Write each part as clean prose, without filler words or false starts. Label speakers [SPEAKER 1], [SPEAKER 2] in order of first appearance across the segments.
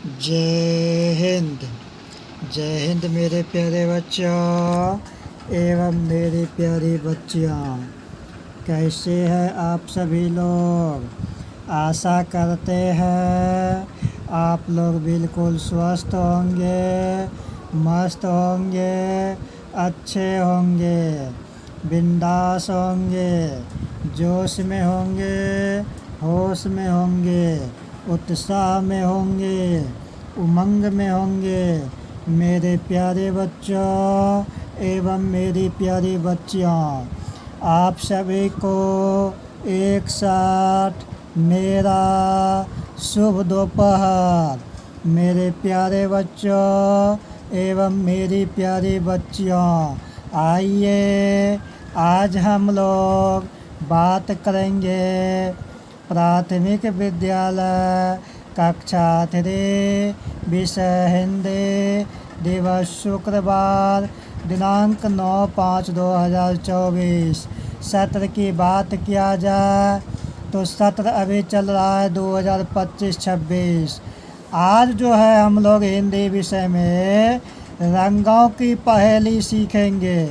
[SPEAKER 1] जय हिंद। जय हिंद मेरे प्यारे बच्चों एवं मेरी प्यारी बच्चियाँ। कैसे हैं आप सभी लोग। आशा करते हैं आप लोग बिल्कुल स्वस्थ होंगे, मस्त होंगे, अच्छे होंगे, बिंदास होंगे, जोश में होंगे, होश में होंगे, उत्साह में होंगे, उमंग में होंगे। मेरे प्यारे बच्चों एवं मेरी प्यारी बच्चियों, आप सभी को एक साथ मेरा शुभ दोपहर। मेरे प्यारे बच्चों एवं मेरी प्यारी बच्चियों, आइए आज हम लोग बात करेंगे प्राथमिक विद्यालय कक्षा 3 विषय हिंदी, दिवस शुक्रवार, दिनांक 9/5/2024। सत्र की बात किया जाए तो सत्र अभी चल रहा है 2025-26। आज जो है हम लोग हिंदी विषय में रंगों की पहेली सीखेंगे।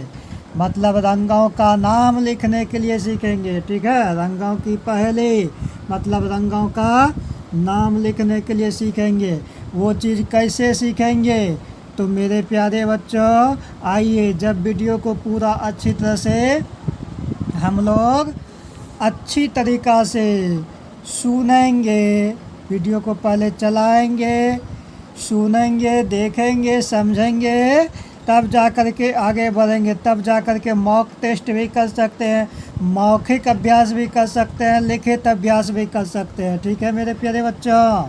[SPEAKER 1] मतलब रंगों का नाम लिखने के लिए सीखेंगे। ठीक है, रंगों की पहेली मतलब रंगों का नाम लिखने के लिए सीखेंगे। वो चीज़ कैसे सीखेंगे तो मेरे प्यारे बच्चों आइए, जब वीडियो को पूरा अच्छी तरह से हम लोग अच्छी तरीक़ा से सुनेंगे, वीडियो को पहले चलाएंगे, सुनेंगे, देखेंगे, समझेंगे, तब जा कर के आगे बढ़ेंगे। तब जा कर के मॉक टेस्ट भी कर सकते हैं, मौखिक अभ्यास भी कर सकते हैं, लिखित अभ्यास भी कर सकते हैं। ठीक है मेरे प्यारे बच्चों,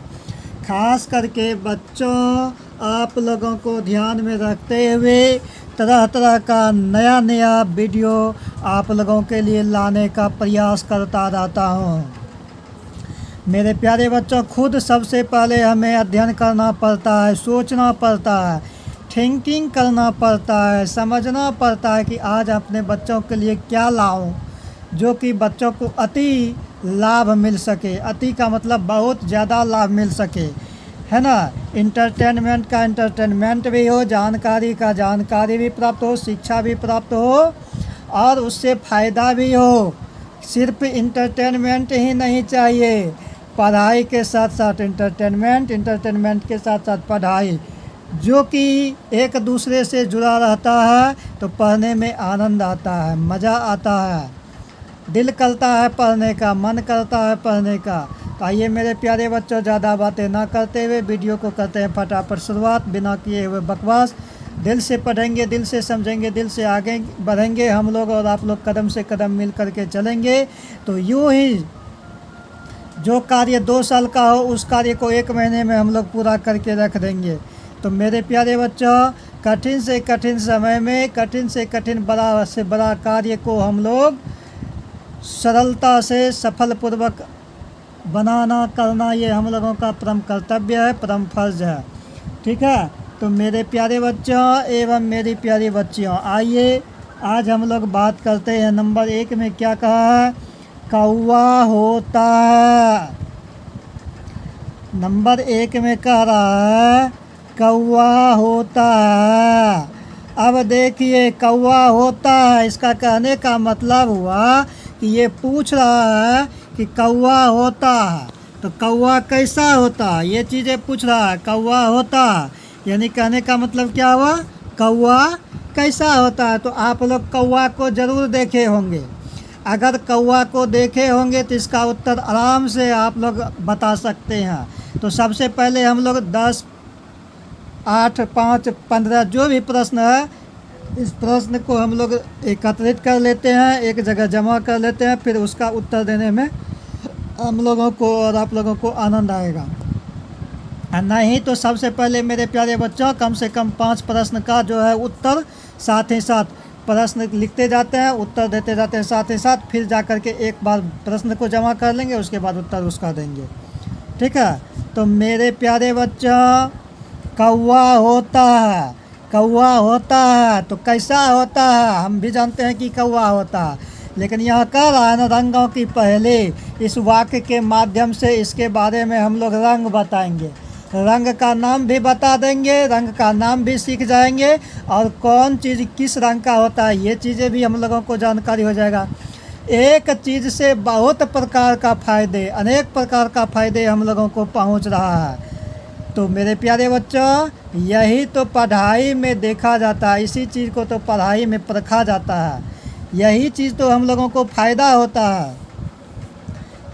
[SPEAKER 1] खास करके बच्चों आप लोगों को ध्यान में रखते हुए तरह तरह का नया नया वीडियो आप लोगों के लिए लाने का प्रयास करता रहता हूँ। मेरे प्यारे बच्चों, खुद सबसे पहले हमें अध्ययन करना पड़ता है, सोचना पड़ता है, थिंकिंग करना पड़ता है, समझना पड़ता है कि आज अपने बच्चों के लिए क्या लाऊं जो कि बच्चों को अति लाभ मिल सके। अति का मतलब बहुत ज़्यादा लाभ मिल सके, है ना। इंटरटेनमेंट का इंटरटेनमेंट भी हो, जानकारी का जानकारी भी प्राप्त हो, शिक्षा भी प्राप्त हो और उससे फ़ायदा भी हो। सिर्फ इंटरटेनमेंट ही नहीं चाहिए, पढ़ाई के साथ साथ इंटरटेनमेंट, इंटरटेनमेंट के साथ साथ पढ़ाई, जो कि एक दूसरे से जुड़ा रहता है तो पढ़ने में आनंद आता है, मज़ा आता है, दिल करता है पढ़ने का, मन करता है पढ़ने का। तो आइए मेरे प्यारे बच्चों, ज़्यादा बातें ना करते हुए वीडियो को करते हैं फटाफट शुरुआत, बिना किए हुए बकवास। दिल से पढ़ेंगे, दिल से समझेंगे, दिल से आगे बढ़ेंगे हम लोग और आप लोग कदम से कदम मिल करके चलेंगे तो यूँ ही जो कार्य 2 साल का हो उस कार्य को 1 महीने में हम लोग पूरा करके रख देंगे। तो मेरे प्यारे बच्चों, कठिन से कठिन समय में कठिन से कठिन बड़ा से बड़ा कार्य को हम लोग सरलता से सफलपूर्वक बनाना करना, ये हम लोगों का परम कर्तव्य है, परम फर्ज है। ठीक है, तो मेरे प्यारे बच्चों एवं मेरी प्यारी बच्चियों, आइए आज हम लोग बात करते हैं। नंबर 1 में क्या कहा है, कौवा होता है। नंबर 1 में कह रहा है कौवा होता है। अब देखिए, कौवा होता है, इसका कहने का मतलब हुआ कि ये पूछ रहा है कि कौवा होता है तो कौवा कैसा होता है, ये चीज़ें पूछ रहा है। कौवा होता है यानी कहने का मतलब क्या हुआ, कौवा कैसा होता है। तो आप लोग कौवा को ज़रूर देखे होंगे। अगर कौवा को देखे होंगे तो इसका उत्तर आराम से आप लोग बता सकते हैं। तो सबसे पहले हम लोग 10, 8, 5, 15 जो भी प्रश्न है, इस प्रश्न को हम लोग एकत्रित कर लेते हैं, एक जगह जमा कर लेते हैं, फिर उसका उत्तर देने में हम लोगों को और आप लोगों को आनंद आएगा। नहीं तो सबसे पहले मेरे प्यारे बच्चों कम से कम 5 प्रश्न का जो है उत्तर, साथ ही साथ प्रश्न लिखते जाते हैं, उत्तर देते जाते हैं साथ ही साथ, फिर जा कर के एक बार प्रश्न को जमा कर लेंगे, उसके बाद उत्तर उसका देंगे। ठीक है, तो मेरे प्यारे बच्चों, कौवा होता है, कौवा होता है तो कैसा होता है हम भी जानते हैं कि कौवा होता है, लेकिन यह कह रहा है ना रंगों की पहेली। इस वाक्य के माध्यम से इसके बारे में हम लोग रंग बताएंगे। रंग का नाम भी बता देंगे, रंग का नाम भी सीख जाएंगे, और कौन चीज़ किस रंग का होता है ये चीज़ें भी हम लोगों को जानकारी हो जाएगा। एक चीज़ से बहुत प्रकार का फ़ायदे, अनेक प्रकार का फ़ायदे हम लोगों को पहुंच रहा है। तो मेरे प्यारे बच्चों, यही तो पढ़ाई में देखा जाता है, इसी चीज़ को तो पढ़ाई में परखा जाता है, यही चीज़ तो हम लोगों को फ़ायदा होता है।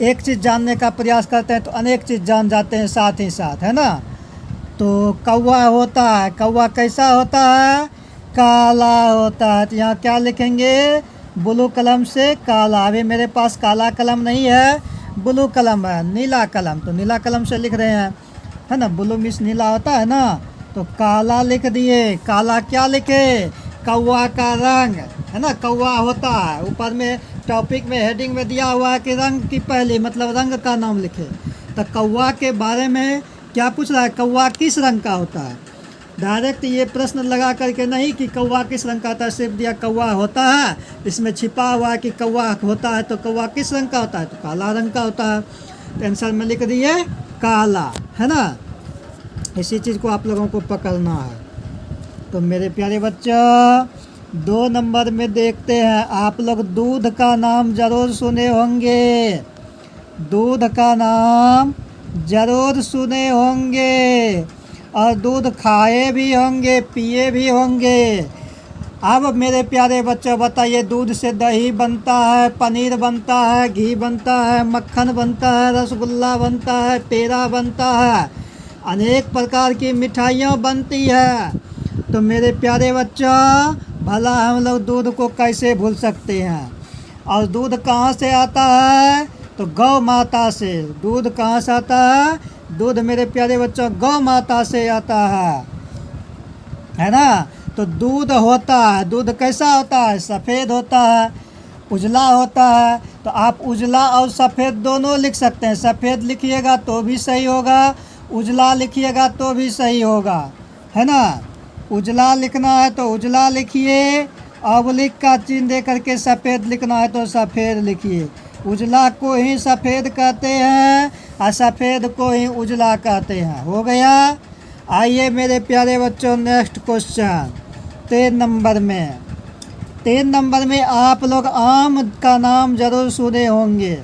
[SPEAKER 1] एक चीज़ जानने का प्रयास करते हैं तो अनेक चीज़ जान जाते हैं साथ ही साथ, है ना। तो कौवा होता है, कौवा कैसा होता है? काला होता है। तो यहाँ क्या लिखेंगे? ब्लू कलम से काला। अभी मेरे पास काला कलम नहीं है, ब्लू कलम है, नीला कलम, तो नीला कलम से लिख रहे हैं, है ना। ब्लू मिस नीला होता है ना, तो काला लिख दिए। काला क्या लिखे? कौवा का रंग, है ना, कौवा होता है। ऊपर में टॉपिक में हेडिंग में दिया हुआ है कि रंग की पहली मतलब रंग का नाम लिखे। तो कौवा के बारे में क्या पूछ रहा है? कौवा किस रंग का होता है? डायरेक्ट ये प्रश्न लगा करके नहीं कि कौवा किस रंग का होता है, सिर्फ दिया कौवा होता है, इसमें छिपा हुआ है कि कौवा होता है, तो कौवा किस रंग का होता है? तो काला रंग का होता है। तो आंसर में लिख दिए काला, है ना। इसी चीज़ को आप लोगों को पकड़ना है। तो मेरे प्यारे बच्चों, 2 नंबर में देखते हैं। आप लोग दूध का नाम जरूर सुने होंगे, दूध का नाम जरूर सुने होंगे, और दूध खाए भी होंगे, पिए भी होंगे। अब मेरे प्यारे बच्चों बताइए, दूध से दही बनता है, पनीर बनता है, घी बनता है, मक्खन बनता है, रसगुल्ला बनता है, पेड़ा बनता है, अनेक प्रकार की मिठाइयाँ बनती है। तो मेरे प्यारे बच्चों, भला हम लोग दूध को कैसे भूल सकते हैं? और दूध कहाँ से आता है? तो गौ माता से। दूध कहाँ से आता है? दूध मेरे प्यारे बच्चों गौ माता से आता है ना। तो दूध होता है, दूध कैसा होता है? सफ़ेद होता है, उजला होता है। तो आप उजला और सफ़ेद दोनों लिख सकते हैं। सफ़ेद लिखिएगा तो भी सही होगा, उजला लिखिएगा तो भी सही होगा, है ना। उजला लिखना है तो उजला लिखिए, ऑब्लिक का चिन्ह दे करके सफ़ेद लिखना है तो सफ़ेद लिखिए। उजला को ही सफ़ेद कहते हैं और सफ़ेद को ही उजला कहते हैं। हो गया। आइए मेरे प्यारे बच्चों, नेक्स्ट क्वेश्चन 3 नंबर में। 3 नंबर में आप लोग आम का नाम ज़रूर सुने होंगे,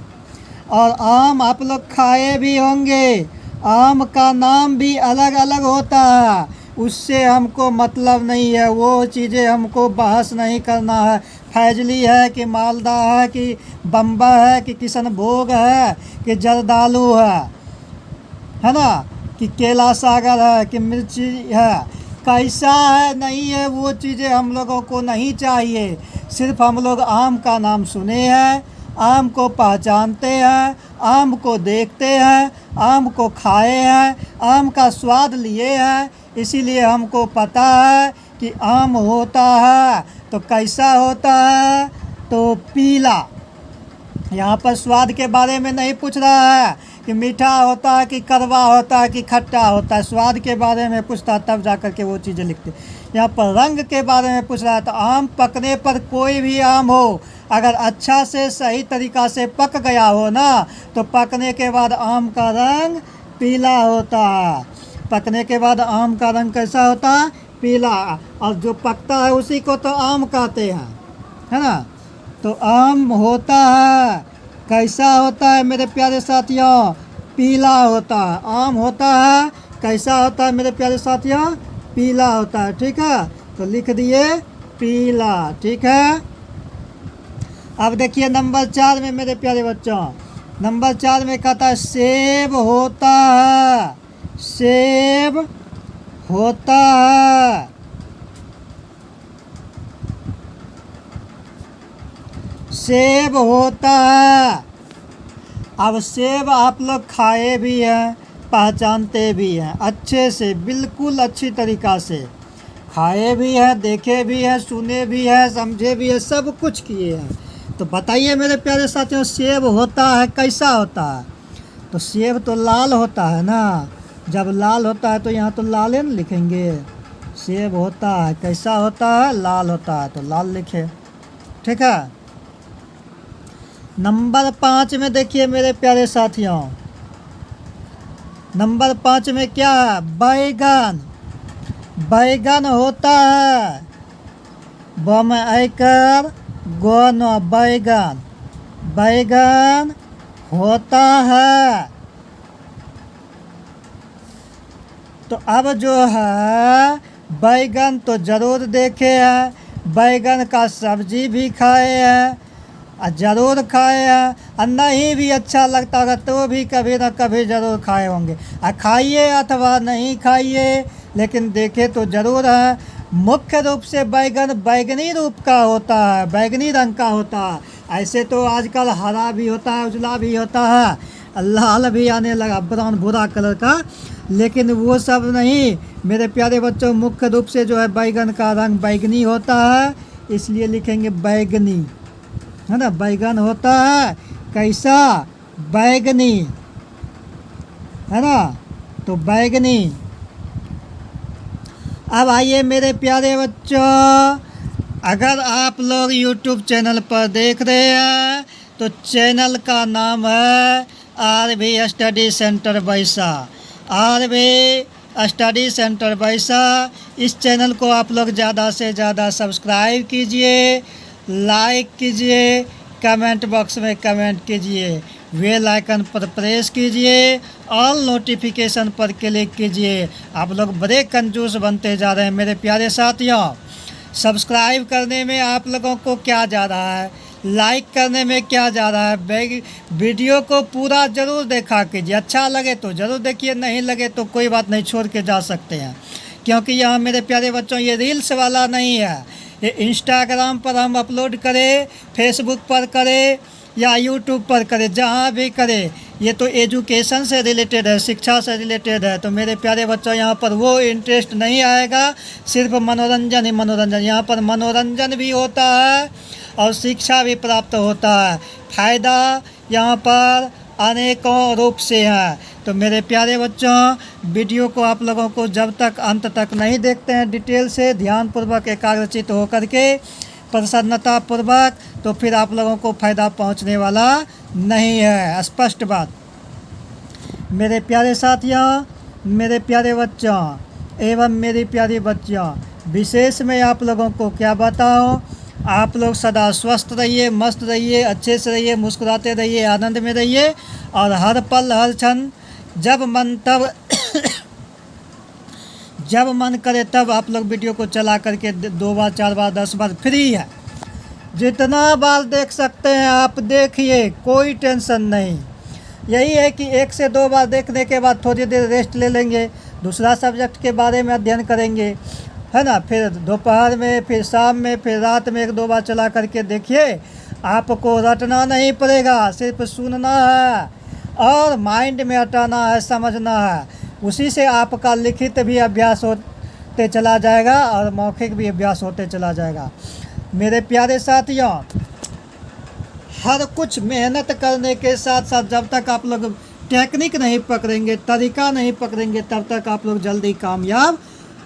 [SPEAKER 1] और आम आप लोग खाए भी होंगे। आम का नाम भी अलग अलग होता है, उससे हमको मतलब नहीं है, वो चीज़ें हमको बहस नहीं करना है। फैजली है कि मालदा है कि बम्बा है कि किशनभोग है कि जर्दालू है ना, कि केला सागर है कि मिर्ची है, कैसा है नहीं है, वो चीज़ें हम लोगों को नहीं चाहिए। सिर्फ हम लोग आम का नाम सुने हैं, आम को पहचानते हैं, आम को देखते हैं, आम को खाए हैं, आम का स्वाद लिए हैं, इसीलिए हमको पता है कि आम होता है तो कैसा होता है? तो पीला। यहाँ पर स्वाद के बारे में नहीं पूछ रहा है कि मीठा होता है कि कड़वा होता है कि खट्टा होता है, स्वाद के बारे में पूछता तब जा कर के वो चीज़ें लिखते। यहाँ पर रंग के बारे में पूछ रहा है। तो आम पकने पर, कोई भी आम हो, अगर अच्छा से सही तरीक़ा से पक गया हो ना, तो पकने के बाद आम का रंग पीला होता है। पकने के बाद आम का रंग कैसा होता है? पीला। और जो पकता है उसी को तो आम कहते हैं, है ना। तो आम होता है, कैसा होता है मेरे प्यारे साथियों? पीला होता है। आम होता है, कैसा होता है मेरे प्यारे साथियों? पीला होता है। ठीक है, तो लिख दिए पीला। ठीक है। अब देखिए नंबर 4 में मेरे प्यारे बच्चों, नंबर 4 में कहता है सेब होता है, सेब होता है, सेब होता है। अब सेब आप लोग खाए भी हैं, पहचानते भी हैं अच्छे से, बिल्कुल अच्छी तरीक़ा से खाए भी हैं, देखे भी हैं, सुने भी हैं, समझे भी हैं, सब कुछ किए हैं। तो बताइए मेरे प्यारे साथियों, सेब होता है कैसा होता है? तो सेब तो लाल होता है ना। जब लाल होता है तो यहाँ तो लाल न लिखेंगे। सेब होता है कैसा होता है? लाल होता है, तो लाल लिखे। ठीक है। नंबर 5 में देखिए मेरे प्यारे साथियों, नंबर 5 में क्या है? बैगन। बैगन होता है, ब में आकर गौन, बैगन। बैगन होता है। तो अब जो है बैगन तो ज़रूर देखे हैं, बैगन का सब्जी भी खाए हैं, ज़रूर खाए हैं, और नहीं भी अच्छा लगता होगा तो भी कभी ना कभी ज़रूर खाए होंगे। खाइए अथवा नहीं खाइए, लेकिन देखे तो ज़रूर है। मुख्य रूप से बैगन बैगनी रूप का होता है, बैगनी रंग का होता है। ऐसे तो आजकल हरा भी होता है, उजला भी होता है, लाल भी आने लगा, ब्राउन भूरा कलर का, लेकिन वो सब नहीं मेरे प्यारे बच्चों। मुख्य रूप से जो है बैगन का रंग बैगनी होता है, इसलिए लिखेंगे बैगनी, है ना। बैगन होता है कैसा? बैगनी, है ना। तो बैगनी। अब आइए मेरे प्यारे बच्चों, अगर आप लोग YouTube चैनल पर देख रहे हैं तो चैनल का नाम है RV स्टडी सेंटर बैसा। RV स्टडी सेंटर बैसा। इस चैनल को आप लोग ज़्यादा से ज़्यादा सब्सक्राइब कीजिए, लाइक कीजिए, कमेंट बॉक्स में कमेंट कीजिए, बेल आइकन पर प्रेस कीजिए, ऑल नोटिफिकेशन पर क्लिक कीजिए। आप लोग बड़े कंजूस बनते जा रहे हैं मेरे प्यारे साथियों। सब्सक्राइब करने में आप लोगों को क्या जा रहा है, लाइक करने में क्या जा रहा है। वीडियो को पूरा ज़रूर देखा कीजिए, अच्छा लगे तो ज़रूर देखिए, नहीं लगे तो कोई बात नहीं, छोड़ के जा सकते हैं। क्योंकि यहाँ मेरे प्यारे बच्चों ये रील्स वाला नहीं है, ये इंस्टाग्राम पर हम अपलोड करें, फेसबुक पर करें या यूट्यूब पर करें, जहाँ भी करें, ये तो एजुकेशन से रिलेटेड है, शिक्षा से रिलेटेड है। तो मेरे प्यारे बच्चों यहाँ पर वो इंटरेस्ट नहीं आएगा, सिर्फ मनोरंजन ही मनोरंजन। यहाँ पर मनोरंजन भी होता है और शिक्षा भी प्राप्त होता है। फ़ायदा यहाँ पर अनेकों रूप से है। तो मेरे प्यारे बच्चों, वीडियो को आप लोगों को जब तक अंत तक नहीं देखते हैं डिटेल से, ध्यानपूर्वक एकाग्रचित होकर के, प्रसन्नतापूर्वक, तो फिर आप लोगों को फ़ायदा पहुंचने वाला नहीं है। स्पष्ट बात। मेरे प्यारे साथियों, मेरे प्यारे बच्चों एवं मेरी प्यारी बच्चियों, विशेष में आप लोगों को क्या बताऊं, आप लोग सदा स्वस्थ रहिए, मस्त रहिए, अच्छे से रहिए, मुस्कुराते रहिए, आनंद में रहिए, और हर पल हर क्षण जब मन तब जब मन करे तब आप लोग वीडियो को चला करके 2 बार 4 बार 10 बार फ्री है, जितना बार देख सकते हैं आप देखिए, कोई टेंशन नहीं। यही है कि 1 से 2 बार देखने के बाद थोड़ी देर रेस्ट ले लेंगे, दूसरा सब्जेक्ट के बारे में अध्ययन करेंगे, है ना। फिर दोपहर में, फिर शाम में, फिर रात में 1-2 बार चला करके देखिए। आपको रटना नहीं पड़ेगा, सिर्फ सुनना है और माइंड में हटाना है, समझना है। उसी से आपका लिखित भी अभ्यास होते चला जाएगा और मौखिक भी अभ्यास होते चला जाएगा। मेरे प्यारे साथियों, हर कुछ मेहनत करने के साथ साथ जब तक आप लोग टेक्निक नहीं पकड़ेंगे, तरीका नहीं पकड़ेंगे, तब तक आप लोग जल्दी कामयाब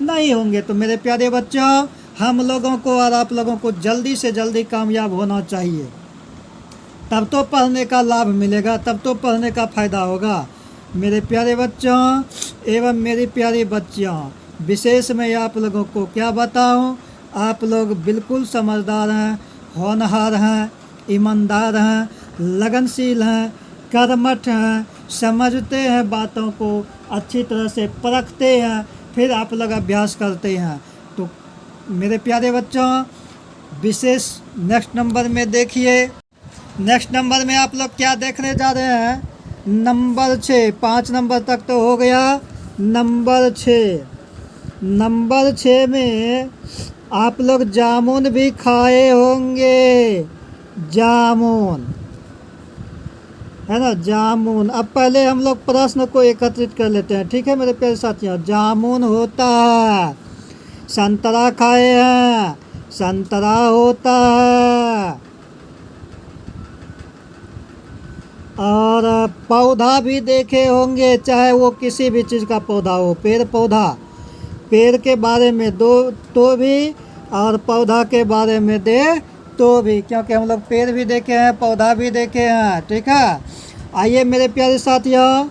[SPEAKER 1] नहीं होंगे। तो मेरे प्यारे बच्चों, हम लोगों को और आप लोगों को जल्दी से जल्दी कामयाब होना चाहिए, तब तो पढ़ने का लाभ मिलेगा, तब तो पढ़ने का फ़ायदा होगा। मेरे प्यारे बच्चों एवं मेरी प्यारी बच्चियों, विशेष में आप लोगों को क्या बताऊं, आप लोग बिल्कुल समझदार हैं, होनहार हैं, ईमानदार हैं, लगनशील हैं, कर्मठ हैं, समझते हैं, बातों को अच्छी तरह से परखते हैं, फिर आप लोग अभ्यास करते हैं। तो मेरे प्यारे बच्चों, विशेष नेक्स्ट नंबर में देखिए। नेक्स्ट नंबर में आप लोग क्या देखने जा रहे हैं, नंबर 6। 5 नंबर तक तो हो गया, नंबर 6। नंबर 6 में आप लोग जामुन भी खाए होंगे, जामुन, है ना, जामुन। अब पहले हम लोग प्रश्न को एकत्रित कर लेते हैं, ठीक है मेरे प्यारे साथियों। जामुन होता है, संतरा खाए हैं, संतरा होता है, और पौधा भी देखे होंगे, चाहे वो किसी भी चीज़ का पौधा हो, पेड़ पौधा, पेड़ के बारे में दो तो भी और पौधा के बारे में दे तो भी, क्योंकि हम लोग पेड़ भी देखे हैं, पौधा भी देखे हैं, ठीक है। आइए मेरे प्यारे साथियों,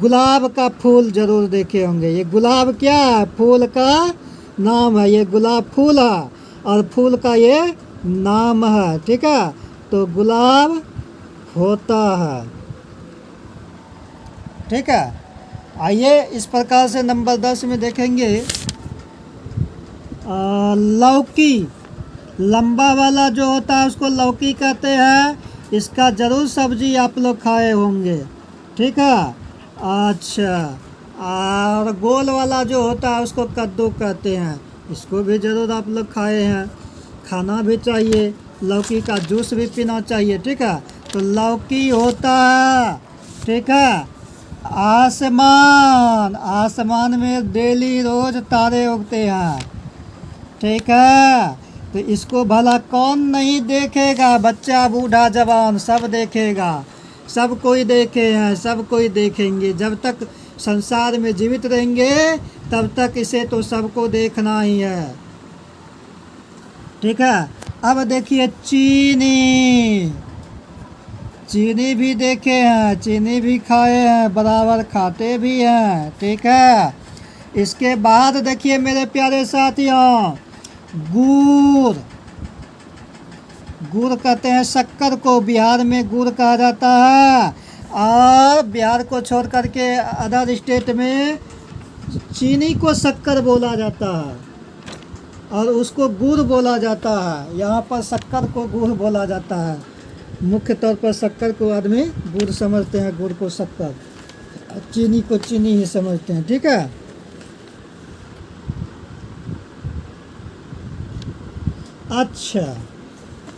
[SPEAKER 1] गुलाब का फूल जरूर देखे होंगे। ये गुलाब क्या है? फूल का नाम है। ये गुलाब फूल है और फूल का ये नाम है, ठीक है। तो गुलाब होता है, ठीक है। आइए इस प्रकार से नंबर 10 में देखेंगे लौकी। लंबा वाला जो होता है उसको लौकी कहते हैं। इसका ज़रूर सब्जी आप लोग खाए होंगे, ठीक है। अच्छा, और गोल वाला जो होता है उसको कद्दू कहते हैं। इसको भी ज़रूर आप लोग खाए हैं, खाना भी चाहिए। लौकी का जूस भी पीना चाहिए, ठीक है। तो लौकी होता है, ठीक है। आसमान, आसमान में डेली रोज तारे उगते हैं, ठीक है। तो इसको भला कौन नहीं देखेगा? बच्चा बूढ़ा जवान सब देखेगा, सब कोई देखे हैं, सब कोई देखेंगे। जब तक संसार में जीवित रहेंगे तब तक इसे तो सबको देखना ही है, ठीक है। अब देखिए चीनी। चीनी भी देखे हैं, चीनी भी खाए हैं, बराबर खाते भी हैं, ठीक है। इसके बाद देखिए मेरे प्यारे साथियों, गुड़। गुड़ कहते हैं शक्कर को, बिहार में गुड़ कहा जाता है। और बिहार को छोड़ करके अदर स्टेट में चीनी को शक्कर बोला जाता है और उसको गुड़ बोला जाता है। यहाँ पर शक्कर को गुड़ बोला जाता है। मुख्य तौर पर शक्कर को आदमी गुड़ समझते हैं, गुड़ को शक्कर, चीनी को चीनी ही समझते हैं, ठीक है। अच्छा,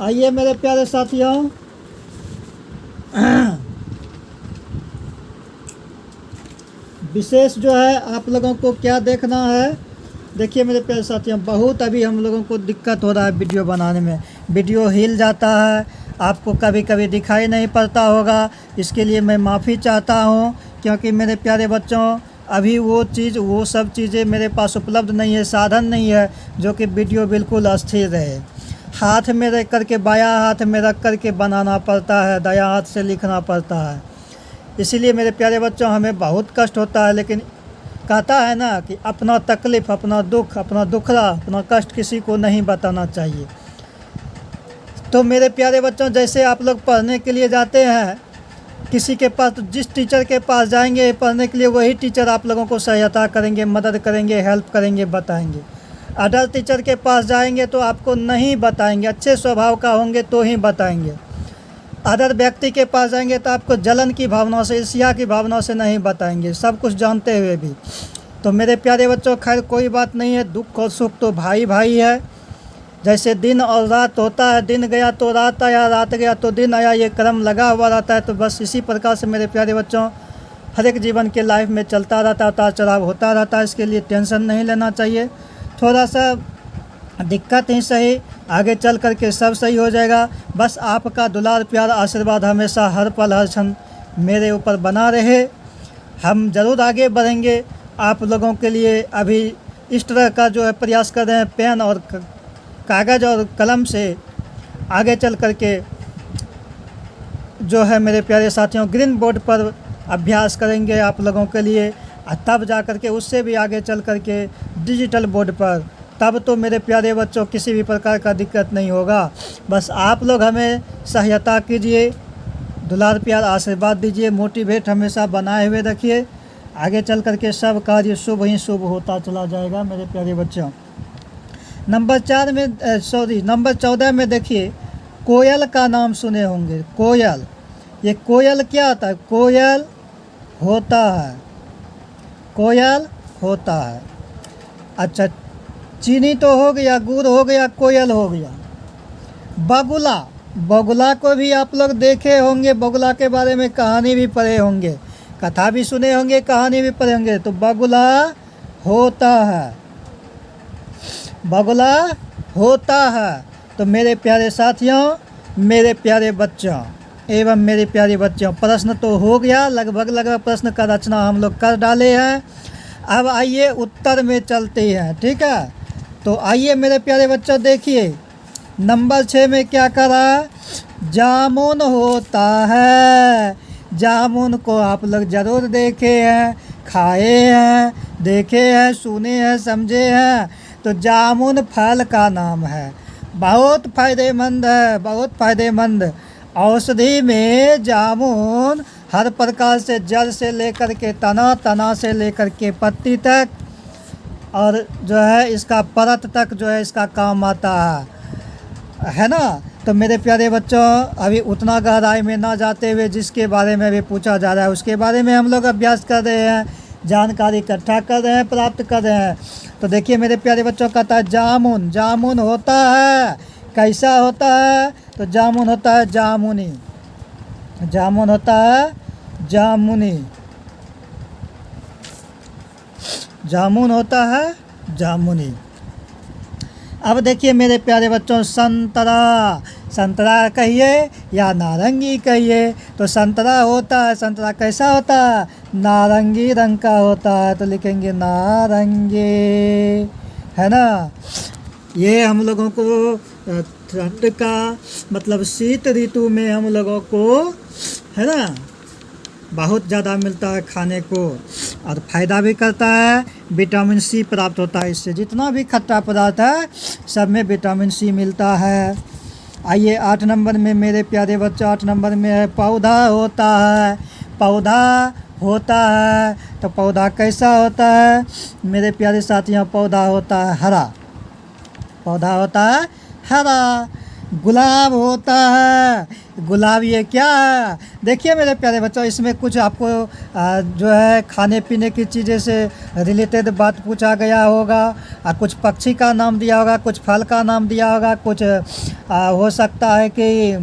[SPEAKER 1] आइए मेरे प्यारे साथियों, विशेष जो है आप लोगों को क्या देखना है। देखिए मेरे प्यारे साथियों, बहुत अभी हम लोगों को दिक्कत हो रहा है वीडियो बनाने में। वीडियो हिल जाता है, आपको कभी कभी दिखाई नहीं पड़ता होगा। इसके लिए मैं माफ़ी चाहता हूँ, क्योंकि मेरे प्यारे बच्चों अभी वो सब चीज़ें मेरे पास उपलब्ध नहीं है, साधन नहीं है जो कि वीडियो बिल्कुल अस्थिर रहे। हाथ में रख करके, बायां हाथ में रख करके बनाना पड़ता है, दायां हाथ से लिखना पड़ता है। इसीलिए मेरे प्यारे बच्चों हमें बहुत कष्ट होता है। लेकिन कहता है ना कि अपना तकलीफ़, अपना दुख, अपना दुखड़ा, अपना कष्ट किसी को नहीं बताना चाहिए। तो मेरे प्यारे बच्चों, जैसे आप लोग पढ़ने के लिए जाते हैं किसी के पास, तो जिस टीचर के पास जाएंगे पढ़ने के लिए वही टीचर आप लोगों को सहायता करेंगे, मदद करेंगे, हेल्प करेंगे, बताएंगे। अडल्ट टीचर के पास जाएंगे तो आपको नहीं बताएंगे, अच्छे स्वभाव का होंगे तो ही बताएंगे। अदर व्यक्ति के पास जाएंगे तो आपको जलन की भावना से, ईर्ष्या की भावना से नहीं बताएंगे, सब कुछ जानते हुए भी। तो मेरे प्यारे बच्चों, खैर कोई बात नहीं है, दुख और सुख तो भाई भाई है। जैसे दिन और रात होता है, दिन गया तो रात आया, रात गया तो दिन आया, ये क्रम लगा हुआ रहता है। तो बस इसी प्रकार से मेरे प्यारे बच्चों हर एक जीवन के लाइफ में चलता रहता है, उतार चढ़ाव होता रहता है। इसके लिए टेंशन नहीं लेना चाहिए। थोड़ा सा दिक्कत ही सही, आगे चल कर के सब सही हो जाएगा। बस आपका दुलार प्यार आशीर्वाद हमेशा हर पल हर क्षण मेरे ऊपर बना रहे। हम ज़रूर आगे बढ़ेंगे आप लोगों के लिए। अभी इस तरह का जो है प्रयास कर रहे हैं, पेन और कागज़ और कलम से आगे चल कर के जो है मेरे प्यारे साथियों ग्रीन बोर्ड पर अभ्यास करेंगे आप लोगों के लिए। और तब जा कर के उससे भी आगे चल कर के डिजिटल बोर्ड पर, तब तो मेरे प्यारे बच्चों किसी भी प्रकार का दिक्कत नहीं होगा। बस आप लोग हमें सहायता कीजिए, दुलार प्यार आशीर्वाद दीजिए, मोटिवेट हमेशा बनाए हुए रखिए। आगे चल कर के सब कार्य शुभ ही शुभ होता चला जाएगा मेरे प्यारे बच्चों। नंबर 14 में देखिए, कोयल का नाम सुने होंगे। कोयल, ये कोयल क्या होता है? कोयल होता है, कोयल होता है। अच्छा, चीनी तो हो गया, गुड़ हो गया, कोयल हो गया। बगुला, बगुला को भी आप लोग देखे होंगे, बगुला के बारे में कहानी भी पढ़े होंगे, कथा भी सुने होंगे, कहानी भी पढ़े होंगे। तो बगुला होता है, बगुला होता है। तो मेरे प्यारे साथियों, मेरे प्यारे बच्चों एवं मेरी प्यारी बच्चों, प्रश्न तो हो गया, लगभग प्रश्न का रचना हम लोग कर डाले हैं। अब आइए उत्तर में चलते हैं, ठीक है। तो आइए मेरे प्यारे बच्चों, देखिए नंबर 6 में क्या करा? जामुन होता है, जामुन को आप लोग ज़रूर देखे हैं, खाए हैं, देखे हैं, सुने हैं, समझे हैं। तो जामुन फल का नाम है, बहुत फ़ायदेमंद है, बहुत फ़ायदेमंद। औषधि में जामुन हर प्रकार से, जड़ से लेकर के तना, तना से लेकर के पत्ती तक, और जो है इसका परत तक जो है इसका काम आता है ना। तो मेरे प्यारे बच्चों, अभी उतना गहराई में ना जाते हुए जिसके बारे में अभी पूछा जा रहा है उसके बारे में हम लोग अभ्यास कर रहे हैं, जानकारी इकट्ठा कर रहे हैं, प्राप्त कर रहे हैं। तो देखिए मेरे प्यारे बच्चों, कहता है जामुन, जामुन होता है, कैसा होता है? तो जामुन होता है जामुनी, जामुन होता है जामुनी, जामुन होता है जामुनी। अब देखिए मेरे प्यारे बच्चों, संतरा, संतरा कहिए या नारंगी कहिए। तो संतरा होता है, संतरा कैसा होता है? नारंगी रंग का होता है, तो लिखेंगे नारंगी, है ना। ये हम लोगों को ठंड का मतलब शीत ऋतु में हम लोगों को, है ना, बहुत ज़्यादा मिलता है खाने को, और फ़ायदा भी करता है, विटामिन सी प्राप्त होता है इससे। जितना भी खट्टा पदार्थ है सब में विटामिन सी मिलता है। आइए 8 नंबर में मेरे प्यारे बच्चों, 8 नंबर में है पौधा होता है, पौधा होता है। तो पौधा कैसा होता है मेरे प्यारे साथियों? पौधा होता है हरा, पौधा होता है हरा। गुलाब होता है, गुलाब ये क्या है? देखिए मेरे प्यारे बच्चों, इसमें कुछ आपको जो है खाने पीने की चीज़ें से रिलेटेड बात पूछा गया होगा, कुछ पक्षी का नाम दिया होगा, कुछ फल का नाम दिया होगा, कुछ हो सकता है कि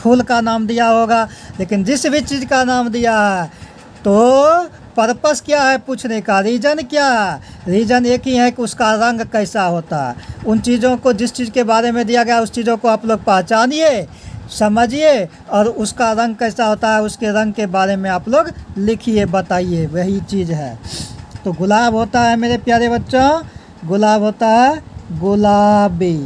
[SPEAKER 1] फूल का नाम दिया होगा। लेकिन जिस भी चीज़ का नाम दिया है तो पर्पस क्या है पूछने का, रीज़न क्या है? रीज़न एक ही है कि उसका रंग कैसा होता है। उन चीज़ों को, जिस चीज़ के बारे में दिया गया उस चीज़ों को आप लोग पहचानिए, समझिए, और उसका रंग कैसा होता है उसके रंग के बारे में आप लोग लिखिए, बताइए, वही चीज़ है। तो गुलाब होता है मेरे प्यारे बच्चों, गुलाब होता है गुलाबी।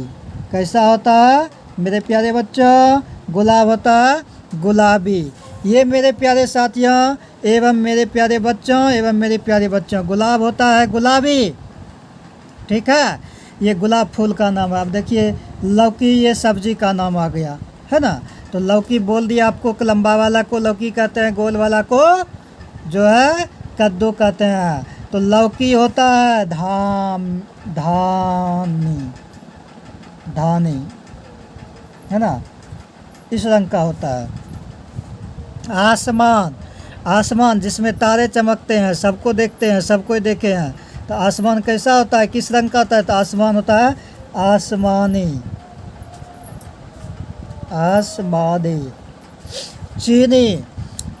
[SPEAKER 1] कैसा होता है मेरे प्यारे बच्चों? गुलाब होता है गुलाबी। ये मेरे प्यारे साथियों एवं मेरे प्यारे बच्चों, एवं मेरे प्यारे बच्चों, गुलाब होता है गुलाबी, ठीक है। ये गुलाब फूल का नाम है। अब देखिए लौकी, ये सब्जी का नाम आ गया, है ना। तो लौकी बोल दिया आपको, लंबा वाला को लौकी कहते हैं, गोल वाला को जो है कद्दू कहते हैं। तो लौकी होता है धानी, धानी, है ना, इस रंग का होता है। आसमान, आसमान जिसमें तारे चमकते हैं, सबको देखते हैं, सबको देखे हैं। तो आसमान कैसा होता है, किस रंग का होता है? तो आसमान होता है आसमानी, आसमानी। चीनी,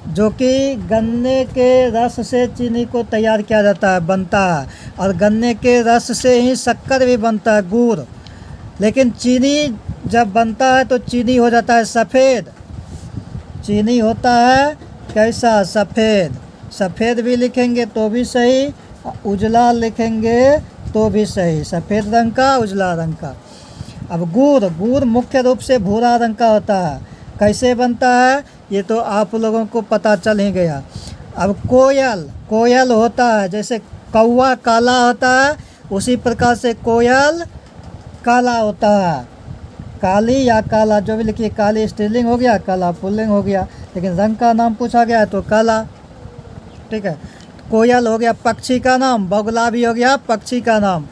[SPEAKER 1] जो कि गन्ने के रस से चीनी को तैयार किया जाता है, बनता है, और गन्ने के रस से ही शक्कर भी बनता है, गुड़। लेकिन चीनी जब बनता है तो चीनी हो जाता है सफ़ेद, चीनी होता है कैसा? सफ़ेद। सफ़ेद भी लिखेंगे तो भी सही, उजला लिखेंगे तो भी सही, सफ़ेद रंग का, उजला रंग का। अब गुड़, गुड़ मुख्य रूप से भूरा रंग का होता है। कैसे बनता है ये तो आप लोगों को पता चल ही गया। अब कोयल, कोयल होता है, जैसे कौवा काला होता है उसी प्रकार से कोयल काला होता है। काली या काला जो भी लिखिए, काली स्त्रीलिंग हो गया, काला पुल्लिंग हो गया, लेकिन रंग का नाम पूछा गया तो काला, ठीक है। कोयल हो गया पक्षी का नाम, बगुला भी हो गया पक्षी का नाम,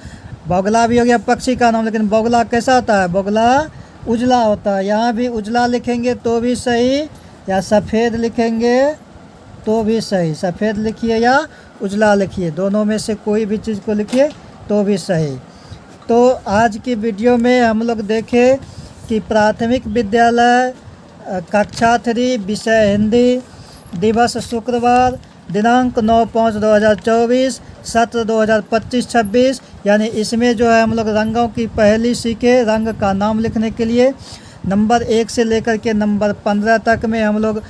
[SPEAKER 1] बगुला भी हो गया पक्षी का नाम। लेकिन बगुला कैसा होता है? बगुला उजला होता है। यहाँ भी उजला लिखेंगे तो भी सही, या सफ़ेद लिखेंगे तो भी सही। सफ़ेद लिखिए या उजला लिखिए, दोनों में से कोई भी चीज़ को लिखिए तो भी सही। तो आज की वीडियो में हम लोग देखें कि प्राथमिक विद्यालय कक्षा 3 विषय हिंदी, दिवस शुक्रवार, दिनांक 9/5/2024, सत्र 2025-26, यानी इसमें जो है हम लोग रंगों की पहली सीखे। रंग का नाम लिखने के लिए नंबर 1 से लेकर के नंबर 15 तक में हम लोग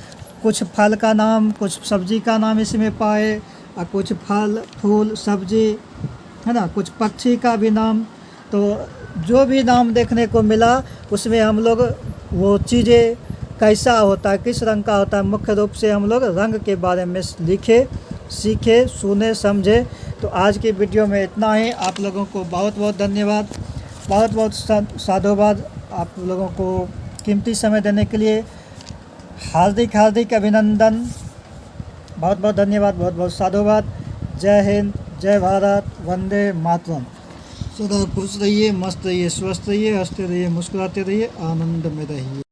[SPEAKER 1] कुछ फल का नाम, कुछ सब्जी का नाम इसमें पाए, और कुछ फल, फूल, सब्जी, है ना, कुछ पक्षी का भी नाम। तो जो भी नाम देखने को मिला उसमें हम लोग वो चीज़ें कैसा होता है, किस रंग का होता है, मुख्य रूप से हम लोग रंग के बारे में लिखे, सीखे, सुने, समझे। तो आज की वीडियो में इतना ही। आप लोगों को बहुत बहुत धन्यवाद, बहुत बहुत साधुवाद। आप लोगों को कीमती समय देने के लिए हार्दिक हार्दिक अभिनंदन। बहुत बहुत धन्यवाद, बहुत बहुत साधुवाद। जय हिंद, जय भारत, वंदे मातरम। सदा खुश रहिए, मस्त रहिए, स्वस्थ रहिए, हंसते रहिए, मुस्कुराते रहिए, आनंद में रहिए।